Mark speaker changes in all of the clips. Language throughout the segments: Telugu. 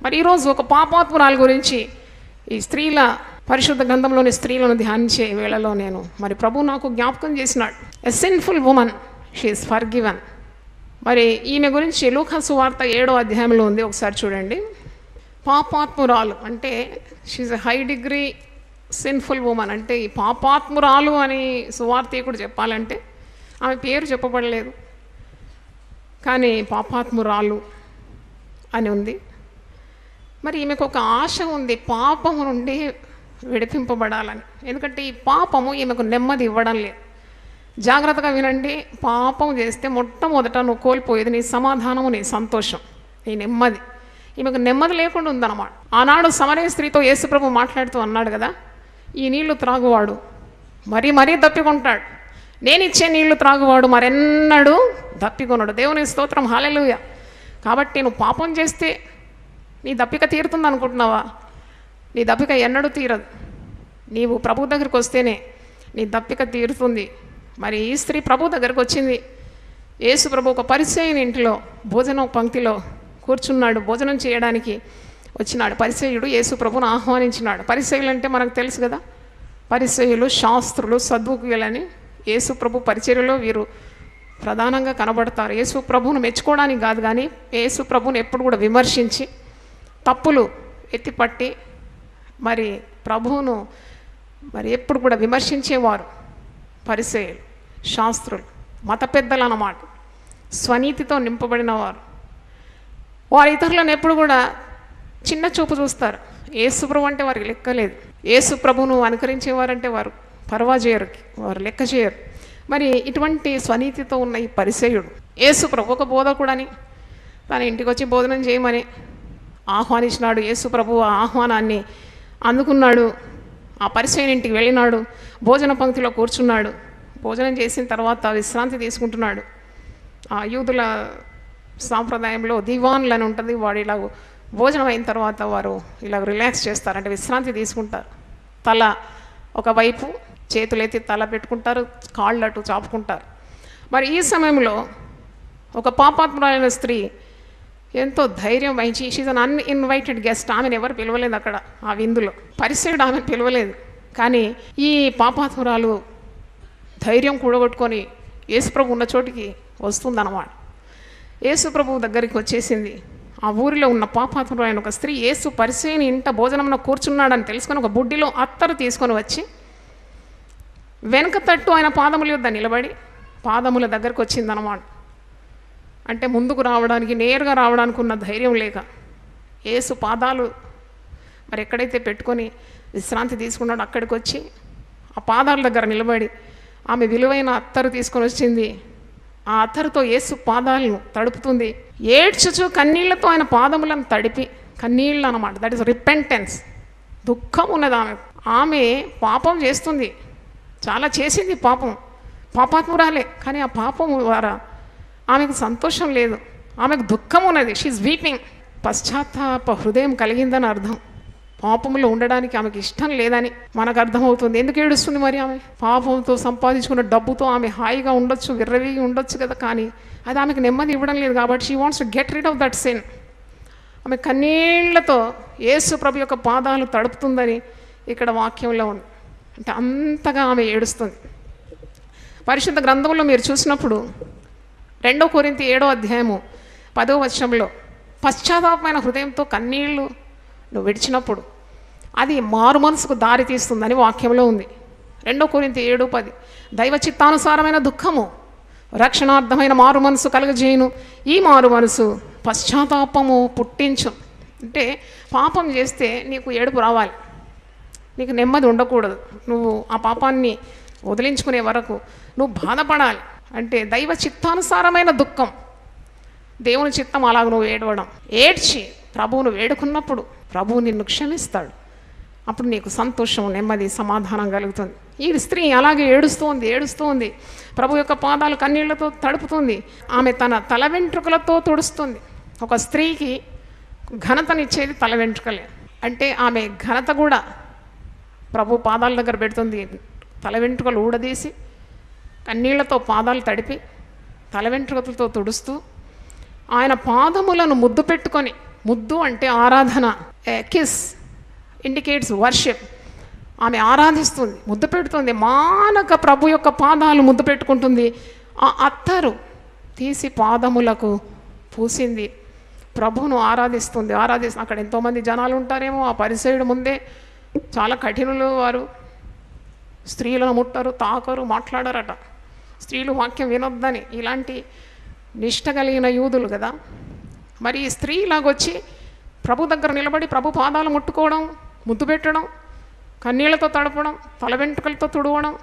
Speaker 1: మరి ఈరోజు ఒక పాపాత్మురాలు గురించి ఈ స్త్రీల పరిశుద్ధ గ్రంథంలోని స్త్రీలను ధ్యానించే వేళలో నేను మరి ప్రభు నాకు జ్ఞాపకం చేసినాడు. ఎ sinful woman, she is forgiven. మరి ఈమె గురించి లూకా సువార్త 7వ అధ్యాయంలో ఉంది, ఒకసారి చూడండి. పాపాత్మురాలు అంటే she is a high degree sinful woman. అంటే ఈ పాపాత్మురాలు అని సువార్తీకుడు చెప్పాలంటే ఆమె పేరు చెప్పబడలేదు, కానీ పాపాత్మురాలు అని ఉంది. మరి ఈమెకు ఒక ఆశ ఉంది, పాపము నుండి విడిపింపబడాలని. ఎందుకంటే ఈ పాపము ఈమెకు నెమ్మది ఇవ్వడం లేదు. జాగ్రత్తగా వినండి, పాపం చేస్తే మొట్టమొదట నువ్వు కోల్పోయేది నీ సమాధానము, నీ సంతోషం, నీ నెమ్మది. ఈమెకు నెమ్మది లేకుండా ఉందన్నమాట. ఆనాడు సమరయ స్త్రీతో యేసుప్రభు మాట్లాడుతూ అన్నాడు కదా, ఈ నీళ్లు త్రాగువాడు మరీ దప్పికొంటాడు, నేను ఇచ్చే నీళ్లు త్రాగువాడు మరెన్నడూ దప్పికొనడు. దేవుని స్తోత్రం, హల్లెలూయా. కాబట్టి నువ్వు పాపం చేస్తే నీ దప్పిక తీరుతుంది అనుకుంటున్నావా? నీ దప్పిక ఎన్నడూ తీరదు. నీవు ప్రభు దగ్గరికి వస్తేనే నీ దప్పిక తీరుతుంది. మరి ఈ స్త్రీ ప్రభు దగ్గరికి వచ్చింది. యేసు ప్రభు ఒక పరిసయ్యుని ఇంటిలో భోజనం పంక్తిలో కూర్చున్నాడు, భోజనం చేయడానికి వచ్చినాడు. పరిసయ్యుడు యేసు ప్రభుని ఆహ్వానించినాడు. పరిసయ్యులు అంటే మనకు తెలుసు కదా, పరిసయ్యులు, శాస్త్రులు, సద్దుకులని. యేసు ప్రభు పరిచర్యలో వీరు ప్రధానంగా కనబడతారు. యేసు ప్రభువును మెచ్చుకోవడానికి కాదు, కానీ యేసు ప్రభువును ఎప్పుడు కూడా విమర్శించి తప్పులు ఎత్తిపట్టి మరి ప్రభువును మరి ఎప్పుడు కూడా విమర్శించేవారు పరిసయ్యులు, శాస్త్రులు, మత పెద్దలు అన్నమాట. స్వనీతితో నింపబడిన వారు. వారు ఇతరులను ఎప్పుడు కూడా చిన్న చూపు చూస్తారు. యేసు ప్రభు అంటే వారికి లెక్కలేదు. యేసు ప్రభువును అనుకరించేవారంటే వారు పర్వా చేయరు, వారు లెక్క చేయరు. మరి ఇటువంటి స్వనీతితో ఉన్న ఈ పరిసయ్యుడు యేసు ప్రభు ఒక బోధకుడని తన ఇంటికి వచ్చి భోజనం చేయమని ఆహ్వానించినాడు. యేసు ప్రభు ఆ ఆహ్వానాన్ని అందుకున్నాడు. ఆ పరిసయ్యుని ఇంటికి వెళ్ళినాడు, భోజన పంక్తిలో కూర్చున్నాడు. భోజనం చేసిన తర్వాత విశ్రాంతి తీసుకుంటున్నాడు. ఆ యూదుల సాంప్రదాయంలో దివాన్లు అని ఉంటుంది. వాడు ఇలా భోజనం అయిన తర్వాత వారు ఇలా రిలాక్స్ చేస్తారు, అంటే విశ్రాంతి తీసుకుంటారు. తల ఒకవైపు చేతులెత్తి తల పెట్టుకుంటారు, కాళ్ళు అటు చాపుకుంటారు. మరి ఈ సమయంలో ఒక పాపాత్మురాలైన స్త్రీ ఎంతో ధైర్యం వహించి, షీజ్ అన్ అన్ఇన్వైటెడ్ గెస్ట్, ఆమెను ఎవరు పిలవలేదు అక్కడ ఆ విందులో. పరిసయ్యుడు ఆమెను పిలవలేదు, కానీ ఈ పాపాత్మురాలు ధైర్యం కూడగొట్టుకొని యేసుప్రభు ఉన్న చోటికి వస్తుందన్నమాట. యేసుప్రభు దగ్గరికి వచ్చేసింది. ఆ ఊరిలో ఉన్న పాపాత్మురాలైన ఒక స్త్రీ యేసు పరిసయ్యుని ఇంట భోజనంలో కూర్చున్నాడని తెలుసుకొని ఒక బుడ్డిలో అత్తరు తీసుకొని వచ్చి వెనుక తట్టు ఆయన పాదముల యొద్ద నిలబడి పాదముల దగ్గరకు వచ్చిందన్నమాట. అంటే ముందుకు రావడానికి, నేరుగా రావడానికి ఉన్న ధైర్యం లేక యేసు పాదాలు మరి ఎక్కడైతే పెట్టుకొని విశ్రాంతి తీసుకున్నాడో అక్కడికి వచ్చి ఆ పాదాల దగ్గర నిలబడి ఆమె విలువైన అత్తరు తీసుకొని వచ్చింది. ఆ అత్తరుతో యేసు పాదాలను తడుపుతుంది. ఏడ్చుచు కన్నీళ్లతో ఆయన పాదములను తడిపి, కన్నీళ్ళు అన్నమాట, దట్ ఈస్ రిపెంటెన్స్. దుఃఖం ఉన్నది ఆమె పాపం చేస్తుంది, చాలా చేసింది పాపం, పాపాత్మురాలే. కానీ ఆ పాపం ద్వారా ఆమెకు సంతోషం లేదు, ఆమెకు దుఃఖం ఉన్నది. She is weeping. పశ్చాత్తాప హృదయం కలిగిందని అర్థం. పాపంలో ఉండడానికి ఆమెకి ఇష్టం లేదని మనకు అర్థమవుతుంది. ఎందుకు ఏడుస్తుంది మరి ఆమె? పాపంతో సంపాదించుకున్న డబ్బుతో ఆమె హాయిగా ఉండొచ్చు, విర్రవీగి ఉండొచ్చు కదా, కానీ అది ఆమెకు నెమ్మది ఇవ్వడం లేదు. కాబట్టి she wants to get rid of that sin. ఆమె కన్నీళ్లతో యేసు ప్రభు యొక్క పాదాలు తడుపుతుందని ఇక్కడ వాక్యంలో ఉంది. అంటే అంతగా ఆమె ఏడుస్తుంది. పరిశుద్ధ గ్రంథంలో మీరు చూసినప్పుడు 2 కొరింథీ 7వ అధ్యాయము 10వ వచనంలో పశ్చాత్తాపమైన హృదయంతో కన్నీళ్లు నువ్వు విడిచినప్పుడు అది మారు మనసుకు దారి తీస్తుందని వాక్యంలో ఉంది. 2 కొరింథీ 7:10 దైవ చిత్తానుసారమైన దుఃఖము రక్షణార్థమైన మారు మనసు కలుగజేయును, ఈ మారు మనసు పశ్చాత్తాపము పుట్టించు. అంటే పాపం చేస్తే నీకు ఏడుపు రావాలి, నీకు నెమ్మది ఉండకూడదు. నువ్వు ఆ పాపాన్ని వదిలించుకునే వరకు నువ్వు బాధపడాలి. అంటే దైవ చిత్తానుసారమైన దుఃఖం, దేవుని చిత్తం అలాగ నువ్వు ఏడవడం, ఏడ్చి ప్రభువును వేడుకున్నప్పుడు ప్రభువు నిన్ను క్షమిస్తాడు. అప్పుడు నీకు సంతోషం, నెమ్మది, సమాధానం కలుగుతుంది. ఈ స్త్రీ అలాగే ఏడుస్తూ ఉంది. ప్రభు యొక్క పాదాలు కన్నీళ్లతో తడుపుతుంది. ఆమె తన తల వెంట్రుకలతో తుడుస్తుంది. ఒక స్త్రీకి ఘనతనిచ్చేది తల వెంట్రుకలే. అంటే ఆమె ఘనత కూడా ప్రభు పాదాల దగ్గర పెడుతుంది. తల వెంట్రుకలు ఊడదీసి కన్నీళ్లతో పాదాలు తడిపి తల వెంట్రుకలతో తుడుస్తూ ఆయన పాదములను ముద్దు పెట్టుకొని ముద్దు అంటే ఆరాధన. Kiss indicates worship. ఆమె ఆరాధిస్తుంది, ముద్దు పెడుతుంది, మానక ప్రభు యొక్క పాదాలు ముద్దు పెట్టుకుంటుంది. ఆ అత్తరు తీసి పాదములకు పూసింది, ప్రభువును ఆరాధిస్తుంది. అక్కడ ఎంతోమంది జనాలు ఉంటారేమో. ఆ పరిసయుడు ముందే చాలా కఠినులు వారు. స్త్రీలను ముట్టరు, తాకరు, మాట్లాడరట. స్త్రీలు వాక్యం వినొద్దని ఇలాంటి నిష్ట కలిగిన యూదులు కదా. మరి ఈ స్త్రీ ఇలాగొచ్చి ప్రభు దగ్గర నిలబడి ప్రభు పాదాలు ముట్టుకోవడం, ముద్దు పెట్టడం, కన్నీళ్లతో తడపడం, తల వెంట్రుకలతో తుడవడం,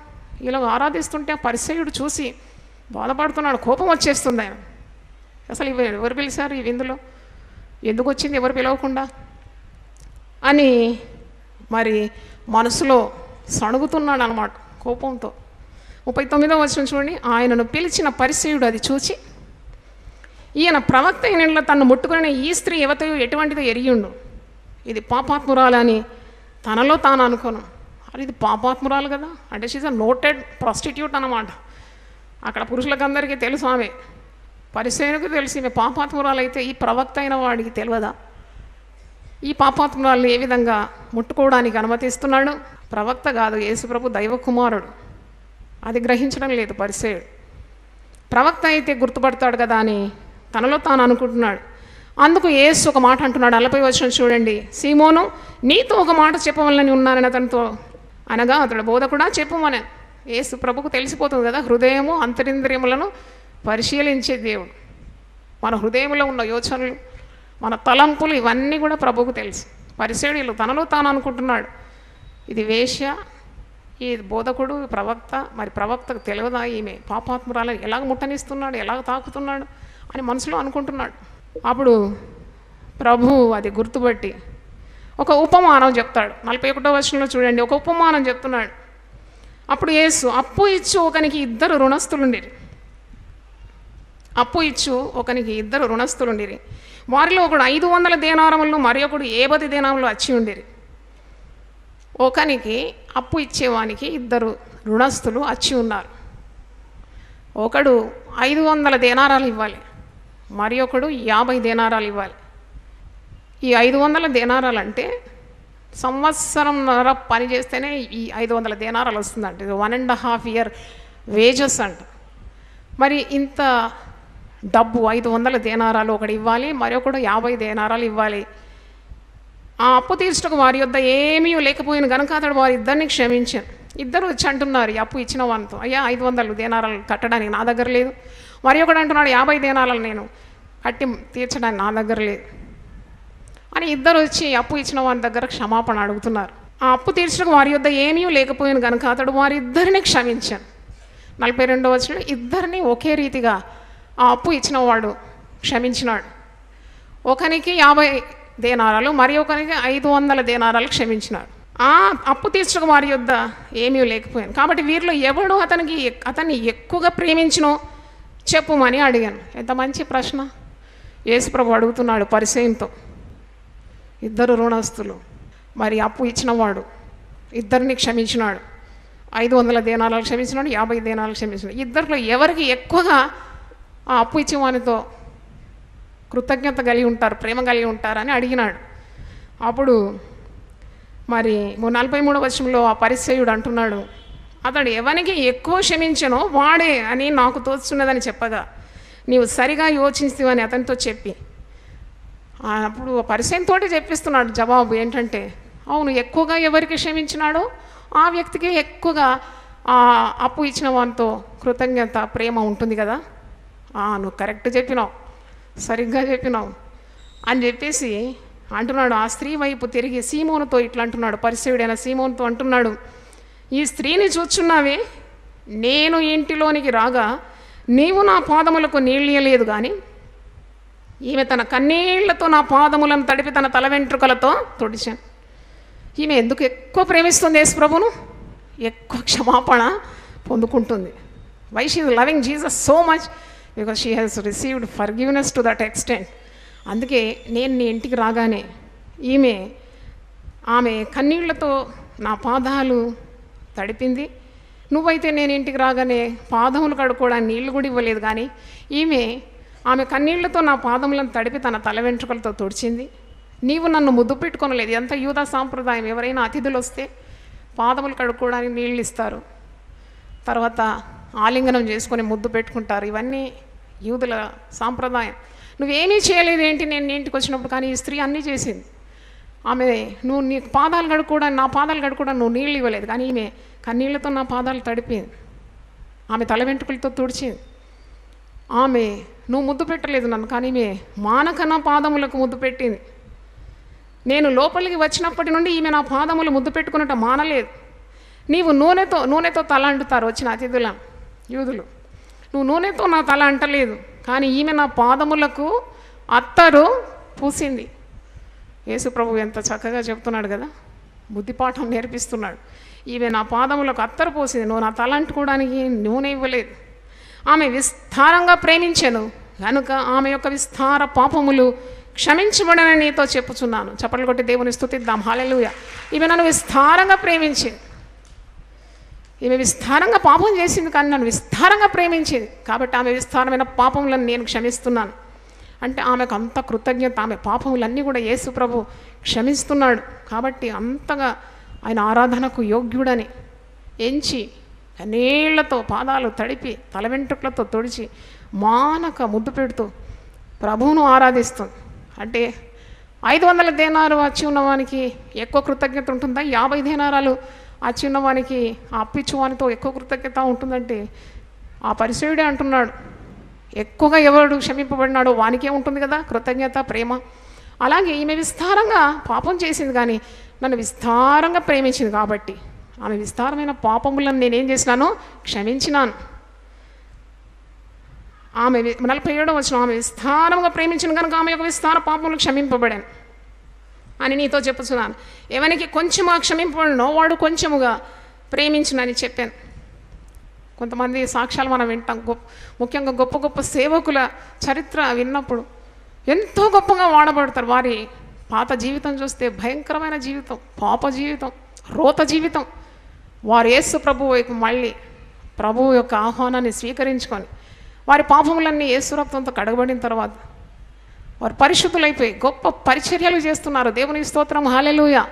Speaker 1: ఇలా ఆరాధిస్తుంటే ఆ పరిసయుడు చూసి బాధపడుతున్నాడు. కోపం వచ్చేస్తుంది ఆయన. అసలు ఇవి ఎవరు పిలిచారు ఈ విందులో, ఎందుకు వచ్చింది ఎవరు పిలవకుండా అని మరి మనసులో సణుగుతున్నాడు అన్నమాట కోపంతో. 39వ వచనం చూడండి. ఆయనను పిలిచిన పరిసయుడు అది చూచి, ఈయన ప్రవక్త అయిన తను ముట్టుకునే ఈ స్త్రీ యువతయు ఎటువంటిదో ఎరిగిండు, ఇది పాపాత్మురాలని తనలో తాను అనుకోను. అది ఇది పాపాత్మురాలు కదా, అంటే షీజ్ అ నోటెడ్ ప్రాస్టిట్యూట్ అన్నమాట. అక్కడ పురుషులకందరికీ తెలుసు ఆమె, పరిసయునికి తెలిసి ఈమె పాపాత్మురాలు అయితే ఈ ప్రవక్త అయిన వాడికి తెలియదా? ఈ పాపాత్మురాలను ఏ విధంగా ముట్టుకోవడానికి అనుమతిస్తున్నాడు? ప్రవక్త కాదు, యేసుప్రభు దైవ కుమారుడు, అది గ్రహించడం లేదు పరిసయుడు. ప్రవక్త అయితే గుర్తుపడతాడు కదా అని తనలో తాను అనుకుంటున్నాడు. అందుకు యేసు ఒక మాట అంటున్నాడు. 40వ వచనం చూడండి. సీమోను, నీతో ఒక మాట చెప్పవలని ఉన్నానని అతనితో అనగా, అతడు బోధకుడా చెప్పమని. యేసు ప్రభుకు తెలిసిపోతుంది కదా, హృదయము అంతరింద్రియములను పరిశీలించే దేవుడు. మన హృదయంలో ఉన్న యోచనలు, మన తలంపులు ఇవన్నీ కూడా ప్రభువుకు తెలుసు. పరిసయుడు తనలో తాను అనుకుంటున్నాడు, ఇది వేశ్య, ఈ బోధకుడు ప్రవక్త, మరి ప్రవక్తకు తెలియదా ఈమె పాపాత్మురాలని ఎలాగ ముట్టనిస్తున్నాడు, ఎలాగ తాకుతున్నాడు అని మనసులో అనుకుంటున్నాడు. అప్పుడు ప్రభు అది గుర్తుపట్టి ఒక ఉపమానం చెప్తాడు. 41వ వచనంలో చూడండి, ఒక ఉపమానం చెప్తున్నాడు. అప్పుడు యేసు, అప్పు ఇచ్చు ఒకనికి ఇద్దరు రుణస్థులుండిరి. అప్పు ఇచ్చు ఒకనికి ఇద్దరు రుణస్థులుండిరి. వారిలో ఒకడు 500 దేనారములు, మరి ఒకడు 50 దేనారములు వచ్చి ఉండిరి. ఒకనికి అప్పు ఇచ్చేవానికి ఇద్దరు రుణస్థులు వచ్చి ఉన్నారు. ఒకడు 500 దేనారాలు ఇవ్వాలి, మరి ఒకడు 50 దేనారాలు ఇవ్వాలి. ఈ 500 దేనారాలు అంటే సంవత్సరంన్నర పని చేస్తేనే ఈ 500 దేనారాలు వస్తుందంట. ఇది 1.5 year వేజెస్ అంట. మరి ఇంత డబ్బు 500 దేనారాలు ఒకడు ఇవ్వాలి, మరి ఒకడు 50 దేనారాలు ఇవ్వాలి. ఆ అప్పు తీర్చుటకు వారి యొద్ద ఏమీ లేకపోయిన కనుక అతడు వారిద్దరిని క్షమించాను. ఇద్దరు వచ్చి అంటున్నారు ఈ అప్పు ఇచ్చిన వానితో, అయ్యా 500 దేనారాలు కట్టడానికి నా దగ్గర లేదు. మరి ఒకడు అంటున్నాడు 50 దేనారాలు నేను కట్టి తీర్చడానికి నా దగ్గర లేదు అని. ఇద్దరు వచ్చి అప్పు ఇచ్చిన వాని దగ్గర క్షమాపణ అడుగుతున్నారు. ఆ అప్పు తీర్చడానికి వారి యొద్ద ఏమీ లేకపోయిన కనుక అతడు వారిద్దరిని క్షమించాను. 42వ వచనంలో ఇద్దరిని ఒకే రీతిగా ఆ అప్పు ఇచ్చిన వాడు క్షమించినాడు. ఒకనికి 50 దేనారాలు, మరి ఒకరికి 500 దేనారాలు క్షమించినాడు. ఆ అప్పు తీర్చక వారి యొద్ద ఏమీ లేకపోయాను. కాబట్టి వీరిలో ఎవడు అతన్ని ఎక్కువగా ప్రేమించినో చెప్పుమని అడిగాను. ఎంత మంచి ప్రశ్న యేసుప్రభు అడుగుతున్నాడు పరిసయునితో. ఇద్దరు రుణస్థులు, మరి అప్పు ఇచ్చినవాడు ఇద్దరిని క్షమించినాడు. 500 దేనారాలు క్షమించినాడు, 50 దేనారాలు క్షమించినాడు. ఇద్దరిలో ఎవరికి ఎక్కువగా ఆ అప్పు ఇచ్చేవానితో కృతజ్ఞత కలిగి ఉంటారు, ప్రేమ కలిగి ఉంటారని అడిగినాడు. అప్పుడు మరి 43వ వచనంలో ఆ పరిసయుడు అంటున్నాడు, అతడు ఎవరికి ఎక్కువ క్షమించనో వాడే అని నాకు తోచున్నదని చెప్పగా, నీవు సరిగా యోచించువని అతనితో చెప్పి, అప్పుడు పరిసయునితో చెప్పిస్తున్నాడు జవాబు ఏంటంటే, అవును ఎక్కువగా ఎవరికి క్షమించినాడో ఆ వ్యక్తికి ఎక్కువగా ఆ అప్పు ఇచ్చిన వానితో కృతజ్ఞత ప్రేమ ఉంటుంది కదా. నువ్వు కరెక్ట్ చెప్పినావు, సరిగ్గా చెప్పినావు అని చెప్పేసి అంటున్నాడు. ఆ స్త్రీ వైపు తిరిగి సీమోనుతో ఇట్లా అంటున్నాడు, పరిసయుడైన సీమోనుతో అంటున్నాడు, ఈ స్త్రీని చూచున్నావే, నేను ఇంటిలోనికి రాగా నీవు నా పాదములకు నీళ్ళలేదు, కానీ ఈమె తన కన్నీళ్లతో నా పాదములను తడిపి తన తల వెంట్రుకలతో తుడిచాను. ఈమె ఎందుకు ఎక్కువ ప్రేమిస్తుంది యేసు ప్రభును, ఎక్కువ క్షమాపణ పొందుకుంటుంది. Why she is loving Jesus so much, because she has received forgiveness to that extent. అందుకే నేను నీ ఇంటికి రాగానే ఆమె కన్నీళ్లతో నా పాదాలు తడిపింది. నువ్వైతే నేను ఇంటికి రాగానే పాదములు కడుక్కోవడానికి నీళ్ళు కూడా ఇవ్వలేదు, కానీ ఈమె ఆమె కన్నీళ్లతో నా పాదములను తడిపి తన తల వెంట్రుకలతో తుడిచింది. నీవు నన్ను ముద్దు పెట్టుకొనలేదు. ఎంత యూదా సాంప్రదాయం, ఎవరైనా అతిథులు వస్తే పాదములు కడుక్కోవడానికి నీళ్ళు ఇస్తారు, తర్వాత ఆలింగనం చేసుకొని ముద్దు పెట్టుకుంటారు. ఇవన్నీ యూదుల సాంప్రదాయం. నువ్వేమీ చేయలేదు ఏంటి నేను ఇంటికి వచ్చినప్పుడు? కానీ ఈ స్త్రీ అన్నీ చేసింది. ఆమె నువ్వు నీ పాదాలు కడుక్కోవడానికి, నా పాదాలు కడుక్కోవడానికి నువ్వు నీళ్ళు ఇవ్వలేదు, కానీ ఈమె కన్నీళ్లతో నా పాదాలు తడిపింది, ఆమె తల వెంట్రుకలతో తుడిచింది. ఆమె నువ్వు ముద్దు పెట్టలేదు నన్ను, కానీ ఈమె మానక నా పాదములకు ముద్దు పెట్టింది. నేను లోపలికి వచ్చినప్పటి నుండి ఈమె నా పాదములు ముద్దు పెట్టుకున్నట్టు మానలేదు. నీవు నూనెతో తల అంటుతారు వచ్చిన అతిథుల యూదులు, నువ్వు నూనెతో నా తల అంటలేదు, కానీ ఈమె నా పాదములకు అత్తరు పూసింది. యేసు ప్రభు ఎంత చక్కగా చెప్తున్నాడు కదా, బుద్ధిపాఠం నేర్పిస్తున్నాడు. ఈమె నా పాదములకు అత్తరు పోసింది, నువ్వు నా తల అంటుకోవడానికి నూనె ఇవ్వలేదు. ఆమె విస్తారంగా ప్రేమించెను కనుక ఆమె యొక్క విస్తార పాపములు క్షమించబడనని నీతో చెప్పుచున్నాను. చప్పట్లు కొట్టి దేవుని స్తుతిద్దాం. హల్లెలూయా. ఈమె నన్ను విస్తారంగా ప్రేమించింది. ఈమె విస్తారంగా పాపం చేసింది, కానీ నన్ను విస్తారంగా ప్రేమించింది కాబట్టి ఆమె విస్తారమైన పాపములను నేను క్షమిస్తున్నాను. అంటే ఆమెకు అంత కృతజ్ఞత, ఆమె పాపములన్నీ కూడా యేసు ప్రభు క్షమిస్తున్నాడు కాబట్టి అంతగా ఆయన ఆరాధనకు యోగ్యుడని ఎంచి నీళ్లతో పాదాలు తడిపి తల వెంట్రుకలతో తుడిచి మానక ముద్దు పెడుతూ ప్రభువును ఆరాధిస్తుంది. అంటే 500 దేనాలు వచ్చి ఉన్నవానికి ఎక్కువ కృతజ్ఞత ఉంటుందా? 50 దేనారాలు వచ్చి ఉన్నవానికి ఆ అప్పిచ్చువానితో ఎక్కువ కృతజ్ఞత ఉంటుందంటే ఆ పరిసయుడే అంటున్నాడు, ఎక్కువగా ఎవడు క్షమింపబడినాడో వానికే ఉంటుంది కదా కృతజ్ఞత, ప్రేమ. అలాగే ఈమె విస్తారంగా పాపం చేసింది, కానీ నన్ను విస్తారంగా ప్రేమించింది కాబట్టి ఆమె విస్తారమైన పాపములను నేనేం చేసినాను? క్షమించినాను. ఆమె 47వ వచనం, ఆమె విస్తారంగా ప్రేమించిన కనుక ఆమె యొక్క విస్తార పాపములు క్షమింపబడాను అని నీతో చెప్పుచున్నాను. ఎవరికి కొంచెముగా క్షమింపబడినో వాడు కొంచెముగా ప్రేమించునని చెప్పాను. కొంతమంది సాక్ష్యాలు మనం వింటాం, ముఖ్యంగా గొప్ప గొప్ప సేవకుల చరిత్ర విన్నప్పుడు ఎంతో గొప్పగా వాడబడతారు. వారి పాత జీవితం చూస్తే భయంకరమైన జీవితం, పాప జీవితం, రోత జీవితం. వారు యేసు ప్రభువు వైపు మళ్ళీ ప్రభువు యొక్క ఆహ్వానాన్ని స్వీకరించుకొని వారి పాపములన్నీ యేసు రక్తంతో కడగబడిన తర్వాత వారు పరిశుద్ధులైపోయి గొప్ప పరిచర్యలు చేస్తున్నారు. దేవునికి స్తోత్రం. హల్లెలూయా.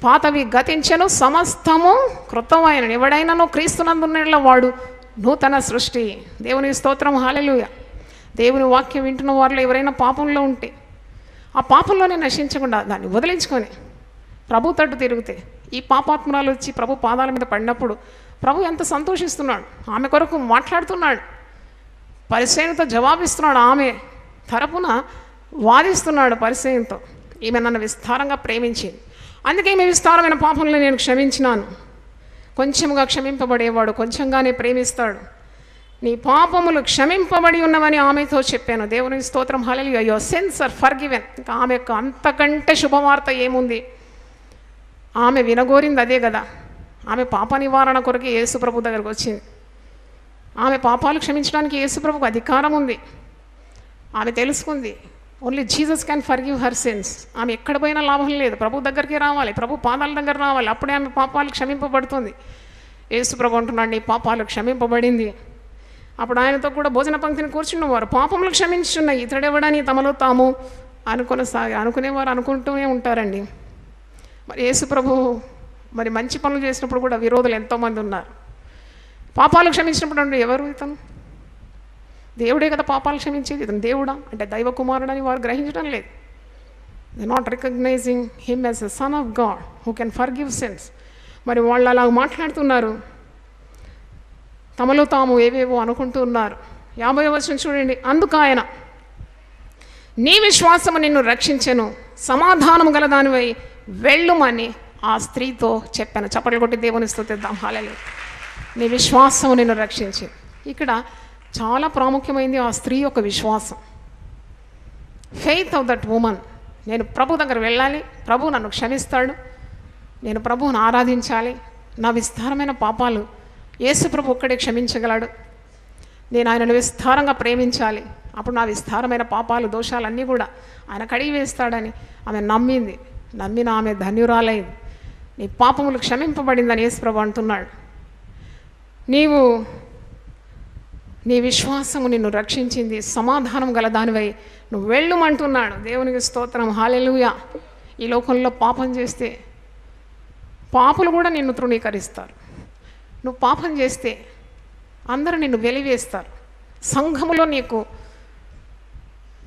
Speaker 1: పాతవి గతించెను, సమస్తము కృతమైన. ఎవడైనాను క్రీస్తునందున్న వాడు నూతన సృష్టి. దేవునికి స్తోత్రం. హల్లెలూయా. దేవుని వాక్యం వింటున్న వారిలో ఎవరైనా పాపంలో ఉంటే ఆ పాపంలోనే నశించకుండా దాన్ని వదిలించుకొని ప్రభు తట్టు తిరిగితే, ఈ పాపాత్మరాలు వచ్చి ప్రభు పాదాల మీద పడినప్పుడు ప్రభు ఎంత సంతోషిస్తున్నాడు, ఆమె కొరకు మాట్లాడుతున్నాడు, పరిచయంతో జవాబిస్తున్నాడు, ఆమె తరపున వాదిస్తున్నాడు పరిచయంతో. ఈమె నన్ను విస్తారంగా ప్రేమించింది, అందుకే ఈమె విస్తారమైన పాపంలో నేను క్షమించినాను. కొంచెంగా క్షమింపబడేవాడు కొంచెంగానే ప్రేమిస్తాడు. నీ పాపములు క్షమింపబడి ఉన్నవని ఆమెతో చెప్పాను. దేవునికి స్తోత్రం. Hallelujah. Your sins are forgiven. ఇంకా ఆమె యొక్క అంతకంటే శుభవార్త ఏముంది? ఆమె వినగోరింది అదే కదా. ఆమె పాప నివారణ కొరకు యేసు ప్రభు దగ్గరకు వచ్చింది. ఆమె పాపాలు క్షమించడానికి యేసు ప్రభుకు అధికారం ఉంది. ఆమె తెలుసుకుంది only Jesus can forgive her since. ఆమె ఎక్కడ పోయినా లాభం లేదు, ప్రభు దగ్గరికి రావాలి, ప్రభు పాదాల దగ్గర రావాలి, అప్పుడే ఆమె పాపాలు క్షమింపబడుతుంది. యేసు ప్రభు అంటున్నాడు, నీ పాపాలు క్షమింపబడింది. అప్పుడు ఆయనతో కూడా భోజన పంక్తిని కూర్చున్నవారు పాపములు క్షమించున్నాయి, ఇతడెవడని తమలో తాము అనుకునేవారు అనుకుంటూనే ఉంటారండి. మరి యేసు ప్రభు మరి మంచి పనులు చేసినప్పుడు కూడా విరోధులు ఎంతోమంది ఉన్నారు. పాపాలు క్షమించినప్పుడు అంటే ఎవరు? ఇతను దేవుడే కదా పాపాలు క్షమించేది, ఇతను దేవుడా అంటే దైవ కుమారుడని వారు గ్రహించడం లేదు. They not recognizing him as a son of God who can forgive sins. మరి వాళ్ళు అలా మాట్లాడుతున్నారు, తమలో తాము ఏవేవో అనుకుంటూ ఉన్నారు. 50వ వచనం చూడండి. అందుకు ఆయన, నీ విశ్వాసము నిన్ను రక్షించెను, సమాధానము గలదానివై వెళ్ళుమని ఆ స్త్రీతో చెప్పాను. చప్పట్లు కొట్టి దేవుని స్తుతిద్దాం. హల్లెలూయా. నీ విశ్వాసము నిన్ను రక్షించింది. ఇక్కడ చాలా ప్రాముఖ్యమైనది ఆ స్త్రీ యొక్క విశ్వాసం, ఫెయిత్ ఆఫ్ దట్ ఉమన్. నేను ప్రభు దగ్గర వెళ్ళాలి, ప్రభు నన్ను క్షమిస్తాడు, నేను ప్రభువును ఆరాధించాలి, నా విస్తారమైన పాపాలు యేసు ప్రభు ఒక్కడే క్షమించగలడు, నేను ఆయనను విస్తారంగా ప్రేమించాలి, అప్పుడు నా విస్తారమైన పాపాలు దోషాలన్నీ కూడా ఆయన కడిగి వేస్తాడని ఆమె నమ్మింది. నమ్మిన ఆమె ధన్యురాలైంది. నీ పాపములు క్షమింపబడిందని యేసు ప్రభు అంటున్నాడు. నీవు నీ విశ్వాసము నిన్ను రక్షించింది, సమాధానం గల దానివై నువ్వు వెళ్ళుమంటున్నాడు. దేవునికి స్తోత్రం, హల్లెలూయా. ఈ లోకంలో పాపం చేస్తే పాపులు కూడా నిన్ను తృణీకరిస్తారు. నువ్వు పాపం చేస్తే అందరూ నిన్ను వెలివేస్తారు. సంఘములో నీకు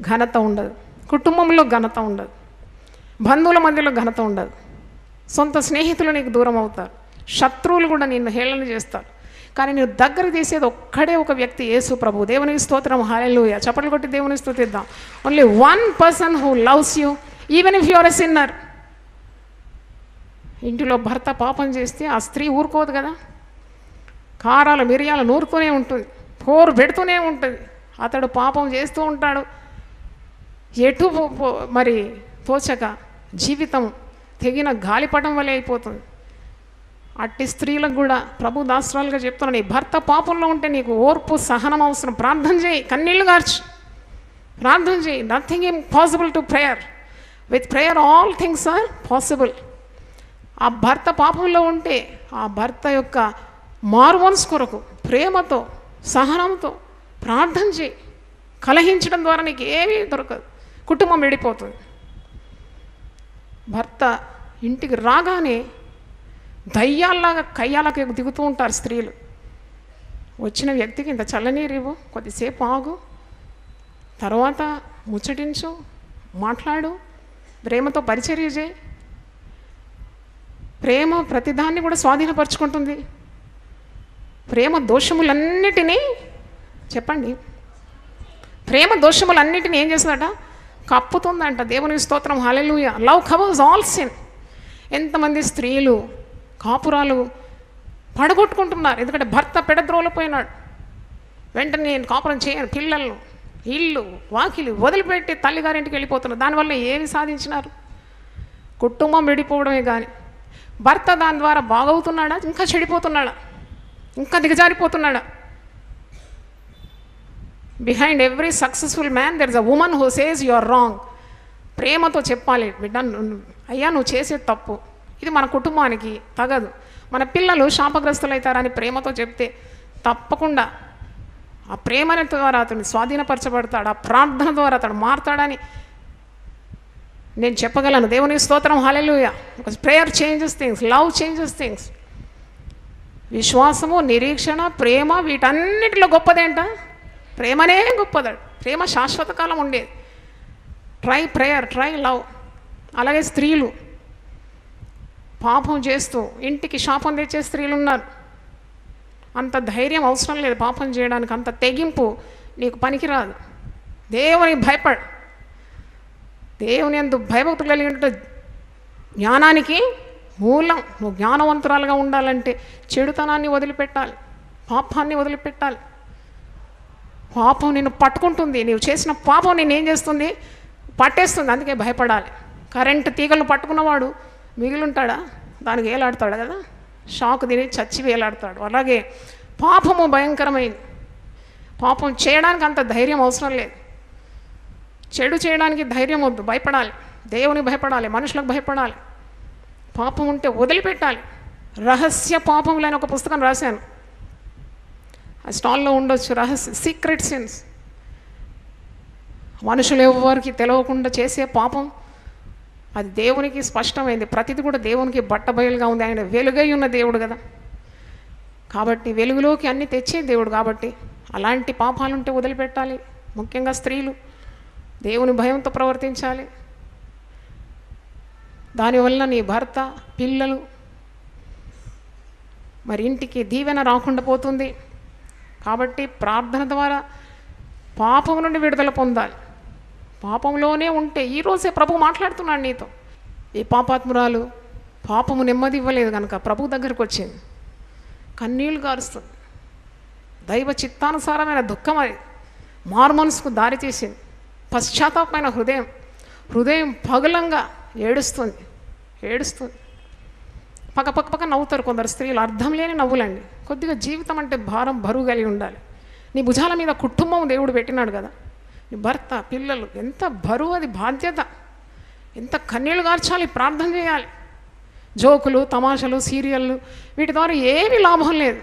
Speaker 1: ఘనత ఉండదు, కుటుంబంలో ఘనత ఉండదు, బంధువుల మధ్యలో ఘనత ఉండదు, సొంత స్నేహితులు నీకు దూరం అవుతారు, శత్రువులు కూడా నిన్ను హేళన చేస్తారు. కానీ నువ్వు దగ్గర తీసేది ఒక్కడే ఒక వ్యక్తి, యేసు ప్రభు. దేవునికి స్తోత్రం, హల్లెలూయా. చప్పట్లు కొట్టి దేవునికి స్తుతిద్దాం. Only one person who loves you even if you are a sinner. ఇంటిలో భర్త పాపం చేస్తే ఆ స్త్రీ ఊరుకోదు కదా, కారాలు మిరియాలు నూరుతూనే ఉంటుంది, పోరు పెడుతూనే ఉంటుంది. అతడు పాపం చేస్తూ ఉంటాడు, ఎటు మరి తోచక జీవితం తెగిన గాలిపటం వలె అయిపోతుంది. అట్టి స్త్రీలకు కూడా ప్రభు దాసరాలుగా చెప్తున్నాను, నీ భర్త పాపంలో ఉంటే నీకు ఓర్పు సహనం అవసరం. ప్రార్థన చేయి, కన్నీళ్ళు గార్చు, ప్రార్థన చేయి. Nothing impossible to prayer. With prayer all things are possible. ఆ భర్త పాపంలో ఉంటే ఆ భర్త యొక్క మారుమనసు కొరకు ప్రేమతో సహనంతో ప్రార్థన చేయి. కలహించడం ద్వారా నీకు ఏమీ దొరకదు, కుటుంబం విడిపోతుంది. భర్త ఇంటికి రాగానే దయ్యాల్లాగా కయ్యాలకి దిగుతూ ఉంటారు స్త్రీలు. వచ్చిన వ్యక్తికి ఇంత చల్లనీరు ఇవ్వు, కొద్దిసేపు ఆగు, తర్వాత ముచ్చటించు, మాట్లాడు, ప్రేమతో పరిచర్య చేయి. ప్రేమ ప్రతిదాన్ని కూడా స్వాధీనపరుచుకుంటుంది. ప్రేమ దోషములన్నిటినీ చెప్పండి, ప్రేమ దోషములన్నిటినీ ఏం చేస్తుందట? కప్పుతుందంట. దేవునికి స్తోత్రం, hallelujah. Love covers all sin. ఎంతమంది స్త్రీలు కాపురాలు పడగొట్టుకుంటున్నారు, ఎందుకంటే భర్త పెడద్రోలిపోయినాడు. వెంటనే నేను కాపురం చేయను, పిల్లలను ఇల్లు వాకిలి వదిలిపెట్టి తల్లిగారింటికి వెళ్ళిపోతున్నారు. దానివల్ల ఏమి సాధించినారు? కుటుంబం విడిపోవడమే. కానీ భర్త దాని ద్వారా బాగవుతున్నాడా, ఇంకా చెడిపోతున్నాడా, ఇంకా దిగజారిపోతున్నాడా? Behind every successful man there is a woman who says you are wrong. ప్రేమతో చెప్పాలి, బిడ్డ అయ్యా నువ్వు చేసే తప్పు, ఇది మన కుటుంబానికి తగదు. మన పిల్లలు శాపగ్రస్తులు అవుతారని ప్రేమతో చెప్తే తప్పకుండా ఆ ప్రేమ ద్వారా అతను స్వాధీనపరచబడతాడు, ఆ ప్రార్థన ద్వారా అతడు మారుతాడని నేను చెప్పగలను. దేవునికి స్తోత్రం, hallelujah. Prayer changes things, love changes things. విశ్వాసము, నిరీక్షణ, ప్రేమ వీటన్నిటిలో గొప్పదేంట? ప్రేమనే గొప్పదాడు. ప్రేమ శాశ్వత కాలం ఉండేది. Try prayer, try love. అలాగే స్త్రీలు పాపం చేస్తూ ఇంటికి శాపం తెచ్చే స్త్రీలు ఉన్నారు. అంత ధైర్యం అవసరం లేదు పాపం చేయడానికి, అంత తెగింపు నీకు పనికిరాదు. దేవునికి భయపడు. దేవుని యందు భయభక్తులు కలిగి ఉంటే జ్ఞానానికి మూలం. నువ్వు జ్ఞానవంతురాలుగా ఉండాలంటే చెడుతనాన్ని వదిలిపెట్టాలి, పాపాన్ని వదిలిపెట్టాలి. పాపం నిన్ను పట్టుకుంటుంది, నీవు చేసిన పాపం నిన్ను ఏం చేస్తుంది? పట్టేస్తుంది. అందుకే భయపడాలి. కరెంటు తీగలను పట్టుకున్నవాడు మిగిలింటాడా? దానికి వేలాడతాడు కదా, షాక్ తిని చచ్చి వేలాడతాడు. అలాగే పాపము భయంకరమైంది. పాపం చేయడానికి అంత ధైర్యం అవసరం లేదు. చెడు చేయడానికి ధైర్యం వద్దు, భయపడాలి. దేవునికి భయపడాలి, మనుషులకు భయపడాలి. పాపం ఉంటే వదిలిపెట్టాలి. రహస్య పాపములైన ఒక పుస్తకం రాశాను, ఆ స్టాల్లో ఉండొచ్చు. రహస్య సీక్రెట్ సిన్స్, మనుషులు ఎవరికి తెలియకుండా చేసే పాపం, అది దేవునికి స్పష్టమైంది. ప్రతిది కూడా దేవునికి బట్టబయలుగా ఉంది. ఆయన వెలుగై ఉన్న దేవుడు కదా, కాబట్టి వెలుగులోకి అన్నీ తెచ్చే దేవుడు. కాబట్టి అలాంటి పాపాలుంటే వదిలిపెట్టాలి. ముఖ్యంగా స్త్రీలు దేవుని భయంతో ప్రవర్తించాలి. దానివల్ల నీ భర్త, పిల్లలు మరి ఇంటికి దీవెన రాకుండా పోతుంది. కాబట్టి ప్రార్థన ద్వారా పాపం నుండి విడుదల పొందాలి. పాపంలోనే ఉంటే ఈరోజే ప్రభు మాట్లాడుతున్నాడు నీతో. ఈ పాపాత్మురాలు పాపము నెమ్మది ఇవ్వలేదు కనుక ప్రభు దగ్గరికి వచ్చింది, కన్నీళ్లు గారుస్తుంది. దైవ చిత్తానుసారమైన దుఃఖం అది మారుమనసుకు దారి తీసింది. పశ్చాత్తాపమైన హృదయం పగులంగా ఏడుస్తుంది. పక్క నవ్వుతారు కొందరు స్త్రీలు, అర్థం లేని నవ్వులండి. కొద్దిగా జీవితం అంటే భారం, బరువు కలిగి ఉండాలి. నీ భుజాల మీద కుటుంబం దేవుడు పెట్టినాడు కదా, నీ భర్త, పిల్లలు, ఎంత బరువు, అది బాధ్యత. ఎంత కన్నీళ్ళు గార్చాలి, ప్రార్థన చేయాలి. జోకులు, తమాషలు, సీరియళ్ళు వీటి ద్వారా ఏమీ లాభం లేదు.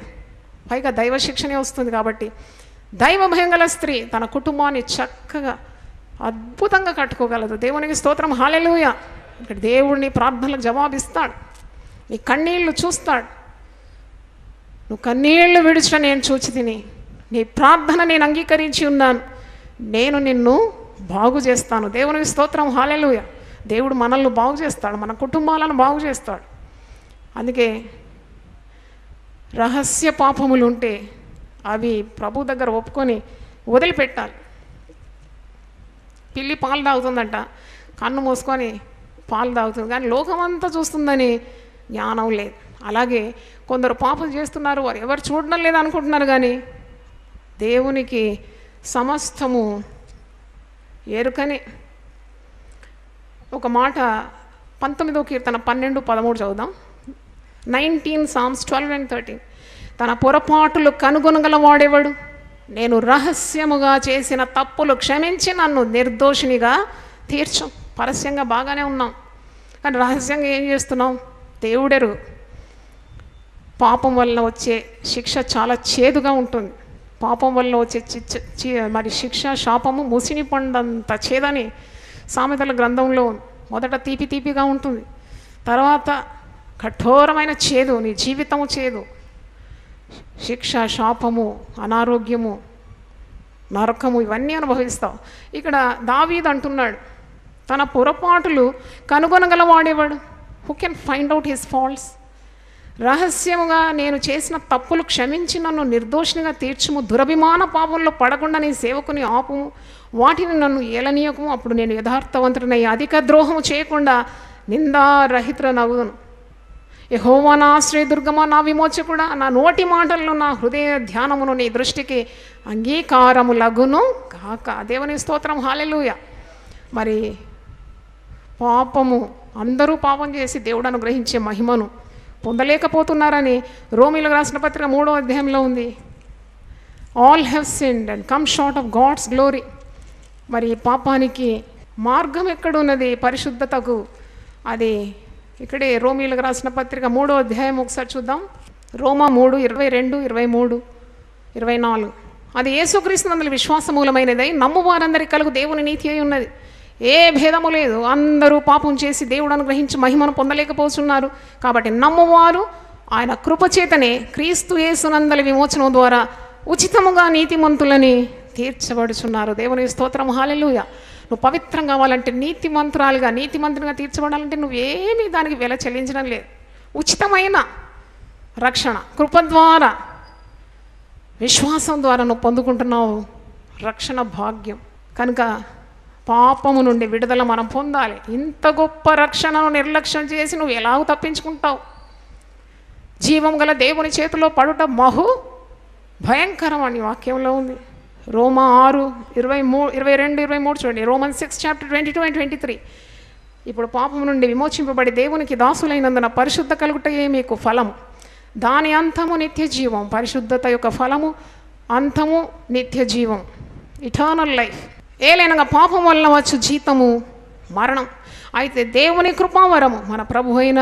Speaker 1: పైగా దైవ శిక్షణే వస్తుంది. కాబట్టి దైవ భయం గల స్త్రీ తన కుటుంబాన్ని చక్కగా అద్భుతంగా కట్టుకోగలదు. దేవునికి స్తోత్రం, హల్లెలూయా. ఇక్కడ దేవుడిని ప్రార్థనలకు జవాబిస్తాడు. నీ కన్నీళ్లు చూస్తాడు. నువ్వు కన్నీళ్లు విడిచిన నేను చూచి తిని, నీ ప్రార్థన నేను అంగీకరించి ఉన్నాను, నేను నిన్ను బాగు చేస్తాను. దేవునికి స్తోత్రం, హల్లెలూయా. దేవుడు మనల్ని బాగు చేస్తాడు, మన కుటుంబాలను బాగు చేస్తాడు. అందుకే రహస్య పాపములు ఉంటే అవి ప్రభు దగ్గర ఒప్పుకొని వదిలిపెట్టాలి. పిల్లి పాలు తాగుతుందంట, కన్ను మూసుకొని పాలు తాగుతుంది, కానీ లోకమంతా చూస్తుందని జ్ఞానం లేదు. అలాగే కొందరు పాపం చేస్తున్నారు, వారు ఎవరు చూడడం లేదు అనుకుంటున్నారు, కానీ దేవునికి సమస్తము ఎరుకని. ఒక మాట 19వ కీర్తన 12-13 చదువుదాం. 19 Psalms 12 and 13. తన పొరపాటులు కనుగొనగలవాడేవాడు? నేను రహస్యముగా చేసిన తప్పులు క్షమించి నన్ను నిర్దోషినిగా తీర్చం. పరస్యంగా బాగానే ఉన్నాం, కానీ రహస్యంగా ఏం చేస్తున్నాం? దేవుడెరు. పాపం వల్ల వచ్చే శిక్ష చాలా చేదుగా ఉంటుంది. పాపం వల్ల వచ్చే మరి శిక్ష, శాపము ముసిని పండంత చేదని సామెతల గ్రంథంలో మొదట తీపి తీపిగా ఉంటుంది, తర్వాత కఠోరమైన చేదు, నీ జీవితము చేదు. శిక్ష, శాపము, అనారోగ్యము, నరకము ఇవన్నీ అనుభవిస్తావు. ఇక్కడ దావీదు అంటున్నాడు, తన పొరపాటులు కనుగొనగలవాడేవాడు? Who can find out his faults? రహస్యముగా నేను చేసిన తప్పులు క్షమించి నన్ను నిర్దోషినిగా తీర్చుము. దురభిమాన పాపంలో పడకుండా నీ సేవకుని ఆపుము, వాటిని నన్ను ఏలనీయకము. అప్పుడు నేను యథార్థవంతుడినై అధిక ద్రోహము చేయకుండా నిందారహితుడనగుదును. యెహోవా నా ఆశ్రయదుర్గమా, నా విమోచకుడా, నా నోటి మాటలను నా హృదయ ధ్యానమును నీ దృష్టికి అంగీకారములగును కాక. దేవుని స్తోత్రం, హల్లెలూయా. మరి పాపము, అందరూ పాపం చేసి దేవుడు అనుగ్రహించే మహిమను పొందలేకపోతున్నారని రోమీయులకు రాసిన పత్రిక 3వ అధ్యాయంలో ఉంది. All have sinned and come short of God's glory. మరి పాపానికి మార్గం ఎక్కడున్నది? పరిశుద్ధతకు. అది ఇక్కడే రోమీయులకు రాసిన పత్రిక 3వ అధ్యాయం ఒకసారి చూద్దాం. రోమా 3:22, 23, 24. అది యేసుక్రీస్తునందు విశ్వాసమూలమైనదై నమ్మువారందరి కలుగు దేవుని నీతి అయి ఉన్నది. ఏ భేదము లేదు, అందరూ పాపం చేసి దేవుడు అనుగ్రహించి మహిమను పొందలేకపోతున్నారు. కాబట్టి నమ్మువారు ఆయన కృపచేతనే క్రీస్తు యేసునందలి విమోచనం ద్వారా ఉచితముగా నీతిమంతులని తీర్చబడుచున్నారు. దేవుని స్తోత్రం, హల్లెలూయా. నువ్వు పవిత్రం కావాలంటే, నీతిమంతురాలుగా, నీతిమంతునిగా తీర్చబడాలంటే నువ్వేమీ దానికి వెల చెల్లించడం లేదు. ఉచితమైన రక్షణ కృప ద్వారా, విశ్వాసం ద్వారా నువ్వు పొందుకుంటున్నావు రక్షణ భాగ్యం. కనుక పాపము నుండి విడుదల మనం పొందాలి. ఇంత గొప్ప రక్షణను నిర్లక్ష్యం చేసి నువ్వు ఎలాగో తప్పించుకుంటావు? జీవం గల దేవుని చేతిలో పడుట బహు భయంకరం అని వాక్యంలో ఉంది. రోమా 6:22-23 చూడండి. Roman 6:22 and 23. ఇప్పుడు పాపం నుండి విమోచింపబడి దేవునికి దాసులైనందున పరిశుద్ధ కలుగుటయే మీకు ఫలము, దాని అంతము నిత్య జీవం. పరిశుద్ధత యొక్క ఫలము అంతము నిత్య జీవం, ఇటర్నల్ లైఫ్. ఏలైనగా పాపం వల్ల వచ్చు జీతము మరణం, అయితే దేవుని కృపావరము మన ప్రభు అయిన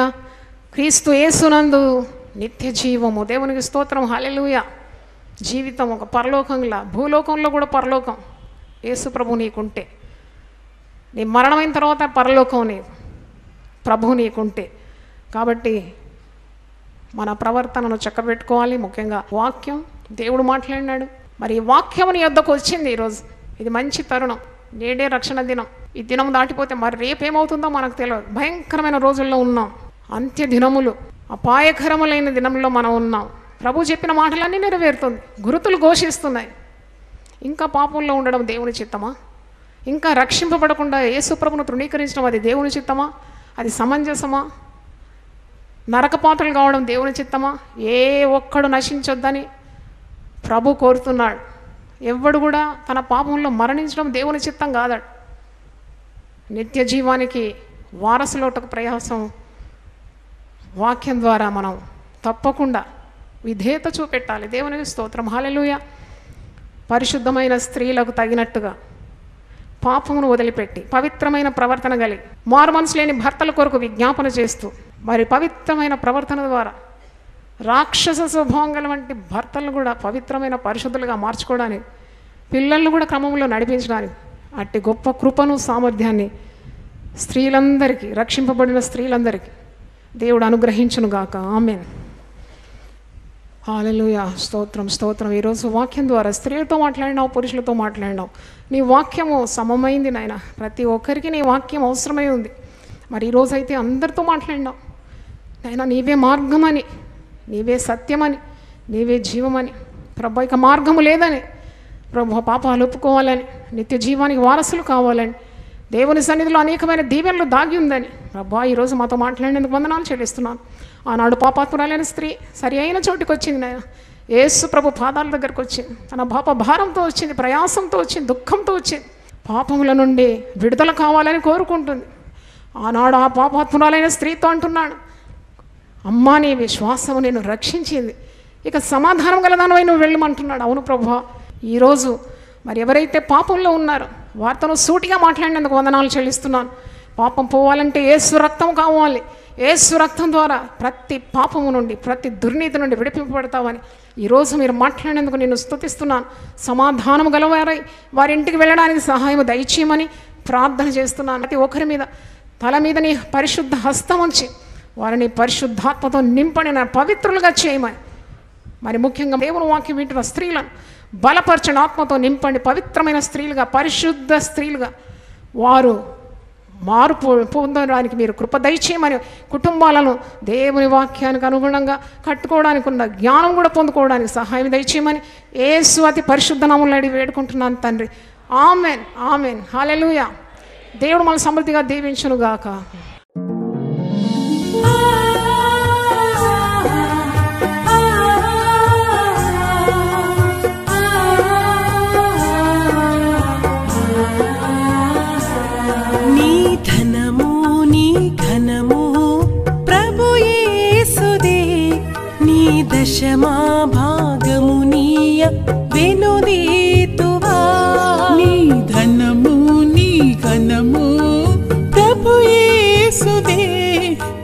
Speaker 1: క్రీస్తు యేసునందు నిత్య జీవము. దేవునికి స్తోత్రం, హల్లెలూయా. జీవితం ఒక పరలోకంలా, భూలోకంలో కూడా పరలోకం యేసు ప్రభు నీకుంటే. నీ మరణమైన తర్వాత పరలోకం నీకు, ప్రభు నీకుంటే. కాబట్టి మన ప్రవర్తనను చక్కబెట్టుకోవాలి. ముఖ్యంగా వాక్యం, దేవుడు మాట్లాడినాడు. మరి ఈ వాక్యం నీ యొద్దకు వచ్చింది ఈరోజు. ఇది మంచి తరుణం. నేడే రక్షణ దినం. ఈ దినం దాటిపోతే మరి రేపేమవుతుందో మనకు తెలియదు. భయంకరమైన రోజుల్లో ఉన్నాం. అంత్య దినములు, అపాయకరములైన దినంలో మనం ఉన్నాం. ప్రభు చెప్పిన మాటలన్నీ నెరవేరుతుంది. గురుతులు ఘోషిస్తున్నాయి. ఇంకా పాపంలో ఉండడం దేవుని చిత్తమా? ఇంకా రక్షింపబడకుండా యేసు ప్రభును తృణీకరించడం అది దేవుని చిత్తమా? అది సమంజసమా? నరకపాత్రలు కావడం దేవుని చిత్తమా? ఏ ఒక్కడు నశించొద్దని ప్రభు కోరుతున్నాడు. ఎవడు కూడా తన పాపంలో మరణించడం దేవుని చిత్తం కాదట. నిత్య జీవానికి వారసులోటకు ప్రయాసం వాక్యం ద్వారా మనం తప్పకుండా విధేయత చూపెట్టాలి. దేవునికి స్తోత్రం, హల్లెలూయా. పరిశుద్ధమైన స్త్రీలకు తగినట్టుగా పాపమును వదిలిపెట్టి పవిత్రమైన ప్రవర్తన కలిగి మారు మనసు లేని భర్తల కొరకు విజ్ఞాపన చేస్తూ మరి పవిత్రమైన ప్రవర్తన ద్వారా రాక్షస స్వభావం గల వంటి భర్తలను కూడా పవిత్రమైన పరిశుద్ధులుగా మార్చుకోవడానికి పిల్లలను కూడా క్రమంలో నడిపించడానికి అట్టి గొప్ప కృపను సామర్థ్యాన్ని స్త్రీలందరికీ, రక్షింపబడిన స్త్రీలందరికీ దేవుడు అనుగ్రహించునుగాక. ఆమేన్. హల్లెలూయా. స్తోత్రం స్తోత్రం. ఈరోజు వాక్యం ద్వారా స్త్రీలతో మాట్లాడినావు, పురుషులతో మాట్లాడినావు. నీ వాక్యము సమమైంది నాయన. ప్రతి ఒక్కరికి నీ వాక్యం అవసరమై ఉంది. మరి ఈరోజైతే అందరితో మాట్లాడినావు నాయన. నీవే మార్గమని, నీవే సత్యమని, నీవే జీవమని ప్రభు. ఇక మార్గము లేదని ప్రభు, పాపాలు ఒప్పుకోవాలని, నిత్య జీవానికి వారసులు కావాలని, దేవుని సన్నిధిలో అనేకమైన దీవెనలు దాగి ఉందని ప్రభా ఈరోజు మాతో మాట్లాడినందుకు వందనాలు చెల్లిస్తున్నాను. ఆనాడు పాపాత్మురాలైన స్త్రీ సరి అయిన చోటుకి వచ్చింది నాయన. యేసు ప్రభు పాదాల దగ్గరకు వచ్చింది. తన పాప భారంతో వచ్చింది, ప్రయాసంతో వచ్చింది, దుఃఖంతో వచ్చింది. పాపముల నుండి విడుదల కావాలని కోరుకుంటుంది. ఆనాడు ఆ పాపాత్మురాలైన స్త్రీతో అంటున్నాడు, అమ్మా నీ విశ్వాసము నేను రక్షించింది, ఇక సమాధానం గలదానవై నువ్వు వెళ్ళమంటున్నాడు. అవును ప్రభువా. ఈరోజు మరి ఎవరైతే పాపంలో ఉన్నారో వారితో సూటిగా మాట్లాడినందుకు వందనాలు చెల్లిస్తున్నాను. పాపం పోవాలంటే యేసు రక్తం కావాలి. యేసు రక్తం ద్వారా ప్రతి పాపము నుండి, ప్రతి దుర్నీతి నుండి విడిపింపబడతావని ఈరోజు మీరు మాట్లాడినందుకు నేను స్తుతిస్తున్నాను. సమాధానం గలవారై వారి ఇంటికి వెళ్ళడానికి సహాయం దయచేయమని ప్రార్థన చేస్తున్నాను. ప్రతి ఒక్కరి మీద తల మీద నీ పరిశుద్ధ హస్తం ఉంచి వారిని పరిశుద్ధాత్మతో నింపని నా పవిత్రులుగా చేయమని, మరి ముఖ్యంగా దేవుని వాక్యం వింటున్న స్త్రీలను బలపరచని ఆత్మతో నింపండి. పవిత్రమైన స్త్రీలుగా, పరిశుద్ధ స్త్రీలుగా వారు మార్పు పొందడానికి మీరు కృప దయచేయమని, కుటుంబాలను దేవుని వాక్యానికి అనుగుణంగా కట్టుకోవడానికి ఉన్న జ్ఞానం కూడా పొందుకోవడానికి సహాయం దయచేయమని యేసు అతి పరిశుద్ధ నామములో అడిగి వేడుకుంటున్నాను తండ్రి. Amen, amen. హల్లెలూయా. దేవుడు మన సమృద్ధిగా దీవించునుగాక.
Speaker 2: దశమా భాగము నీయ వెనుదీతువా. నీ ధనము నీ ఘనము ప్రభు యేసుదే,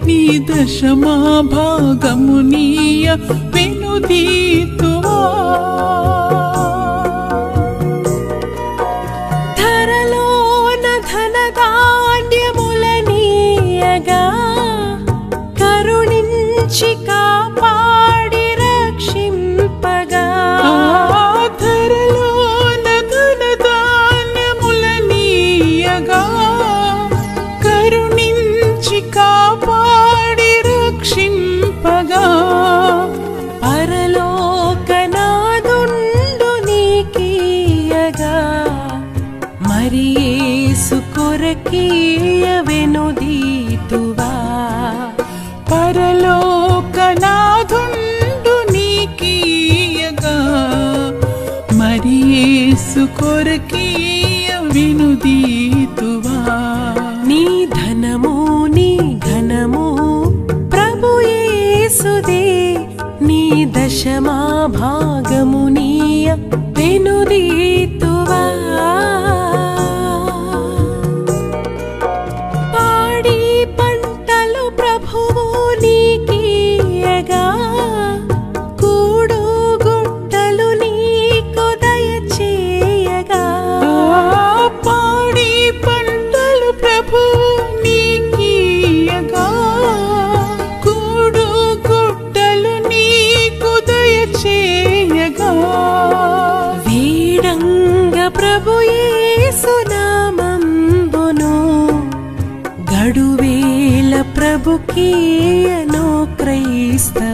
Speaker 2: నీ దశమా భాగము నీయ వెనుదీతువా. ధరలోన ధనధాన్యముల నీయగా కరుణించి కాపాడి రక్షింపగా. ధరలోన ధనధాన్యముల నీయగా కరుణించి కాపాడి రక్షింపగా. పరలోకనాదుండు నీకీయగా మరి యేసు కొరకీయ వెనుదీతువా. పరలోకనాదుండు నీకీయగా మరి యేసు కొరకీయ వెనుదీతువా. నీ ధనము నీ ఘనము ప్రభు యేసుదే, నీ దశమా భాగము నీయ వెనుదీతువా. పాడి పంటలు ప్రభువు నీకీయగా కూడు గుట్టలు నీకు దయచేయగా. పాడి పంటలు ప్రభువు నీకీయగా కూడు గుట్టలు నీకు దయచేయగా. వీడంగ ప్రభు యేసు నామంబును గడువేల ప్రభుకీయను క్రైస్తవ.